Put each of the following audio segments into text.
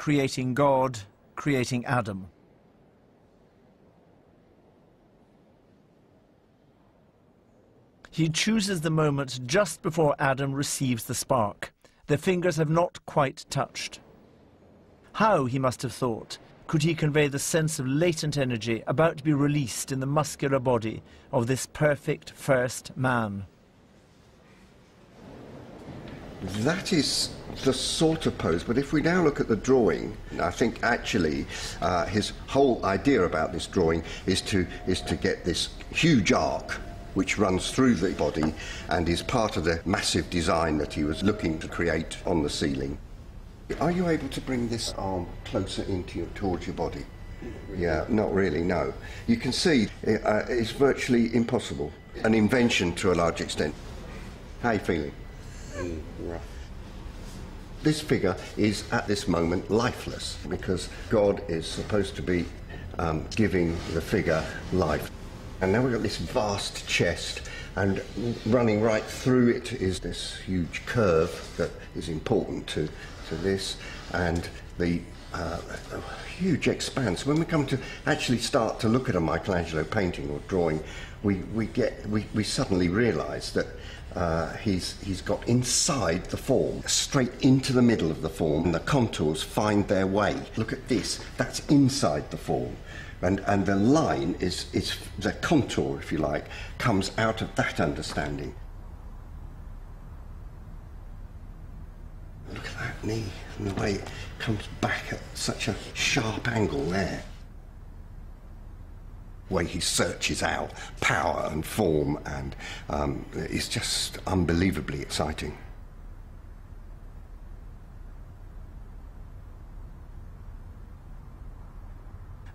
creating God, creating Adam. He chooses the moment just before Adam receives the spark. Their fingers have not quite touched. How, he must have thought, could he convey the sense of latent energy about to be released in the muscular body of this perfect first man? That is the sort of pose, but if we now look at the drawing, I think actually his whole idea about this drawing is to get this huge arc which runs through the body and is part of the massive design that he was looking to create on the ceiling. Are you able to bring this arm closer towards your body? Yeah, not really, no. You can see it's virtually impossible. An invention to a large extent. How are you feeling? Rough. This figure is at this moment lifeless because God is supposed to be giving the figure life. And now we've got this vast chest, and running right through it is this huge curve that is important to this, and the huge expanse. When we come to actually start to look at a Michelangelo painting or drawing, we suddenly realise that he's got inside the form, straight into the middle of the form, and the contours find their way. Look at this, that's inside the form. And the line is the contour, if you like, comes out of that understanding. Look at that knee and the way it comes back at such a sharp angle there. The way he searches out power and form, and it's just unbelievably exciting.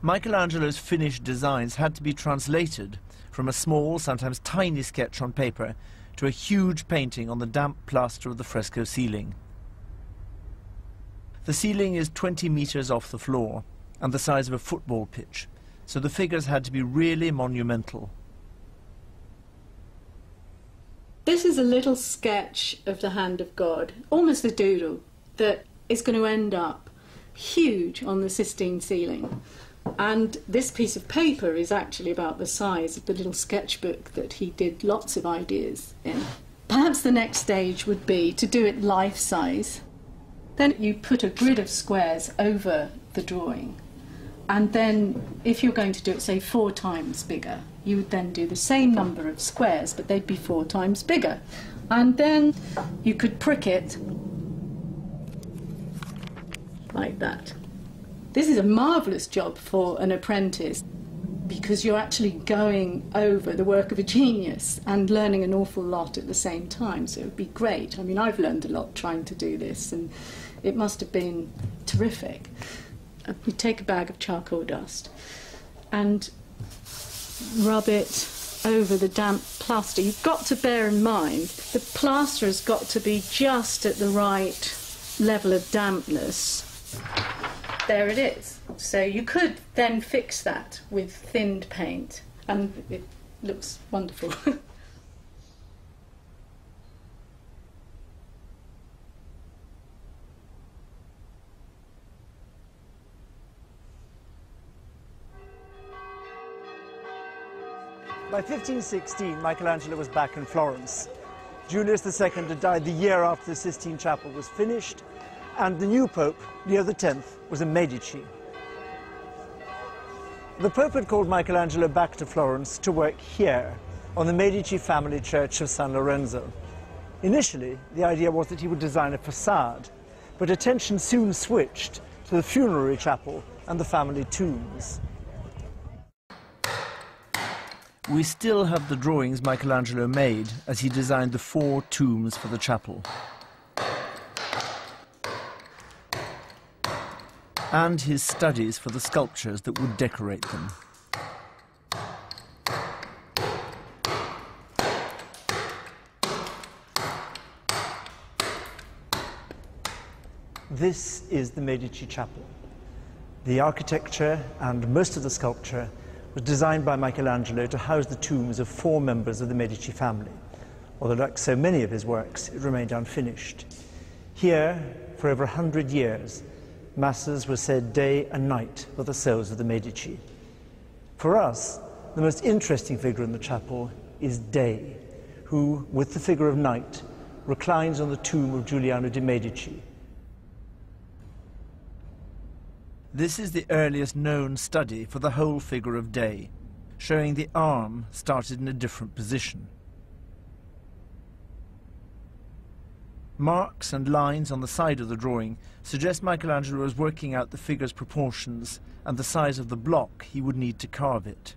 Michelangelo's finished designs had to be translated from a small, sometimes tiny sketch on paper to a huge painting on the damp plaster of the fresco ceiling. The ceiling is 20 meters off the floor and the size of a football pitch, so the figures had to be really monumental. This is a little sketch of the hand of God, almost a doodle, that is going to end up huge on the Sistine ceiling. And this piece of paper is actually about the size of the little sketchbook that he did lots of ideas in. Perhaps the next stage would be to do it life-size. Then you put a grid of squares over the drawing, and then if you're going to do it, say, 4 times bigger, you would then do the same number of squares, but they'd be 4 times bigger. And then you could prick it like that. This is a marvellous job for an apprentice because you're actually going over the work of a genius and learning an awful lot at the same time, so it would be great. I mean, I've learned a lot trying to do this, and it must have been terrific. You take a bag of charcoal dust and rub it over the damp plaster. You've got to bear in mind the plaster has got to be just at the right level of dampness. There it is. So you could then fix that with thinned paint, and it looks wonderful. By 1516, Michelangelo was back in Florence. Julius II had died the year after the Sistine Chapel was finished, and the new Pope, Leo X, was a Medici. The Pope had called Michelangelo back to Florence to work here, on the Medici family church of San Lorenzo. Initially, the idea was that he would design a facade, but attention soon switched to the funerary chapel and the family tombs. We still have the drawings Michelangelo made as he designed the 4 tombs for the chapel. And his studies for the sculptures that would decorate them. This is the Medici Chapel. The architecture and most of the sculpture was designed by Michelangelo to house the tombs of 4 members of the Medici family, although like so many of his works, it remained unfinished. Here, for over 100 years, Masses were said day and night for the souls of the Medici. For us, the most interesting figure in the chapel is Day, who, with the figure of Night, reclines on the tomb of Giuliano de' Medici. This is the earliest known study for the whole figure of Day, showing the arm started in a different position. Marks and lines on the side of the drawing suggest Michelangelo was working out the figure's proportions and the size of the block he would need to carve it.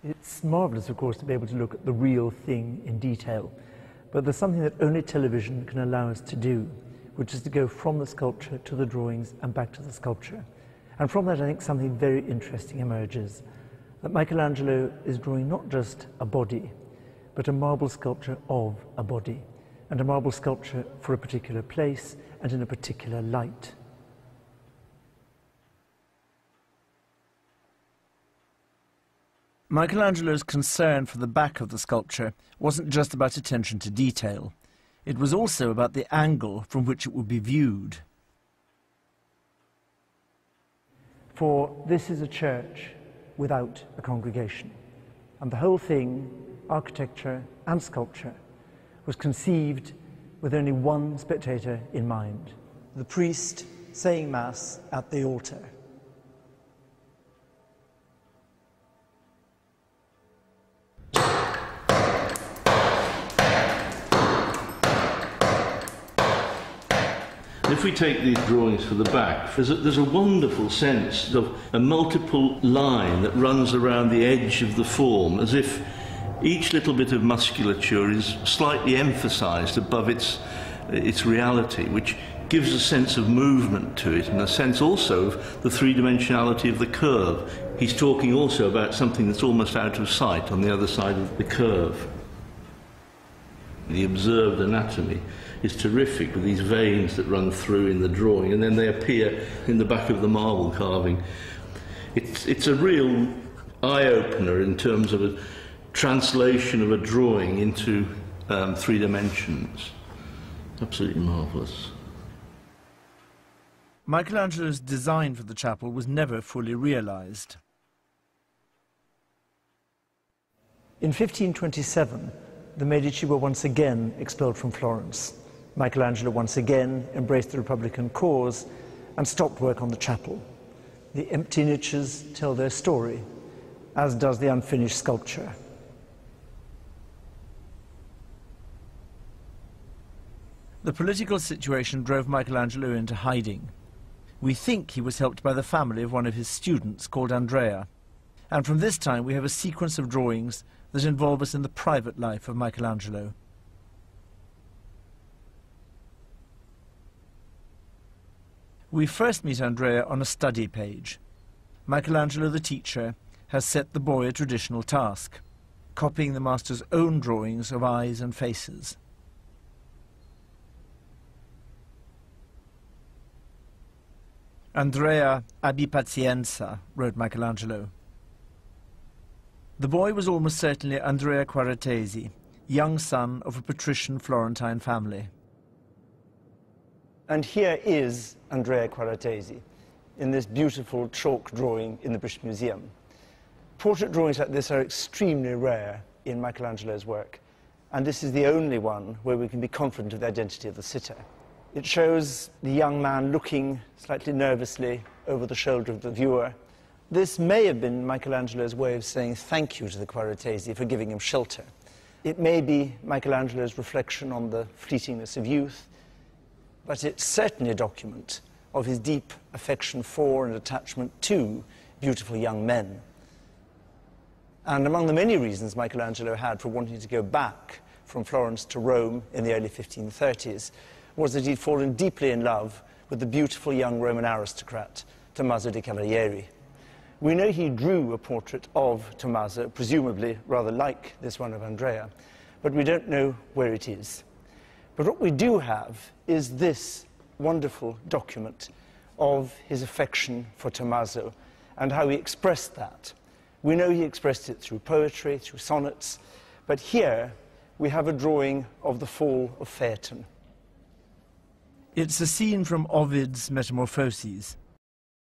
It's marvellous, of course, to be able to look at the real thing in detail, but there's something that only television can allow us to do, which is to go from the sculpture to the drawings and back to the sculpture. And from that, I think something very interesting emerges, that Michelangelo is drawing not just a body, but a marble sculpture of a body, and a marble sculpture for a particular place and in a particular light. Michelangelo's concern for the back of the sculpture wasn't just about attention to detail. It was also about the angle from which it would be viewed. For this is a church without a congregation, and the whole thing, architecture and sculpture, was conceived with only one spectator in mind, the priest saying Mass at the altar. If we take these drawings for the back, there's a wonderful sense of a multiple line that runs around the edge of the form, as if each little bit of musculature is slightly emphasized above its reality, which gives a sense of movement to it and a sense also of the three-dimensionality of the curve. He's talking also about something that's almost out of sight on the other side of the curve. The observed anatomy is terrific, with these veins that run through in the drawing, and then they appear in the back of the marble carving. It's a real eye-opener in terms of a translation of a drawing into 3 dimensions. Absolutely marvellous. Michelangelo's design for the chapel was never fully realized. In 1527, the Medici were once again expelled from Florence. Michelangelo once again embraced the Republican cause and stopped work on the chapel. The empty niches tell their story, as does the unfinished sculpture. The political situation drove Michelangelo into hiding. We think he was helped by the family of one of his students called Andrea. And from this time we have a sequence of drawings that involve us in the private life of Michelangelo. We first meet Andrea on a study page. Michelangelo, the teacher, has set the boy a traditional task, copying the master's own drawings of eyes and faces. Andrea, abbi pazienza, wrote Michelangelo. The boy was almost certainly Andrea Quaratesi, young son of a patrician Florentine family. And here is Andrea Quaratesi in this beautiful chalk drawing in the British Museum. Portrait drawings like this are extremely rare in Michelangelo's work, and this is the only one where we can be confident of the identity of the sitter. It shows the young man looking slightly nervously over the shoulder of the viewer. This may have been Michelangelo's way of saying thank you to the Quaratesi for giving him shelter. It may be Michelangelo's reflection on the fleetingness of youth, but it's certainly a document of his deep affection for and attachment to beautiful young men. And among the many reasons Michelangelo had for wanting to go back from Florence to Rome in the early 1530s was that he'd fallen deeply in love with the beautiful young Roman aristocrat, Tommaso de' Cavalieri. We know he drew a portrait of Tommaso, presumably rather like this one of Andrea, but we don't know where it is. But what we do have is this wonderful document of his affection for Tommaso and how he expressed that. We know he expressed it through poetry, through sonnets, but here we have a drawing of the fall of Phaeton. It's a scene from Ovid's Metamorphoses.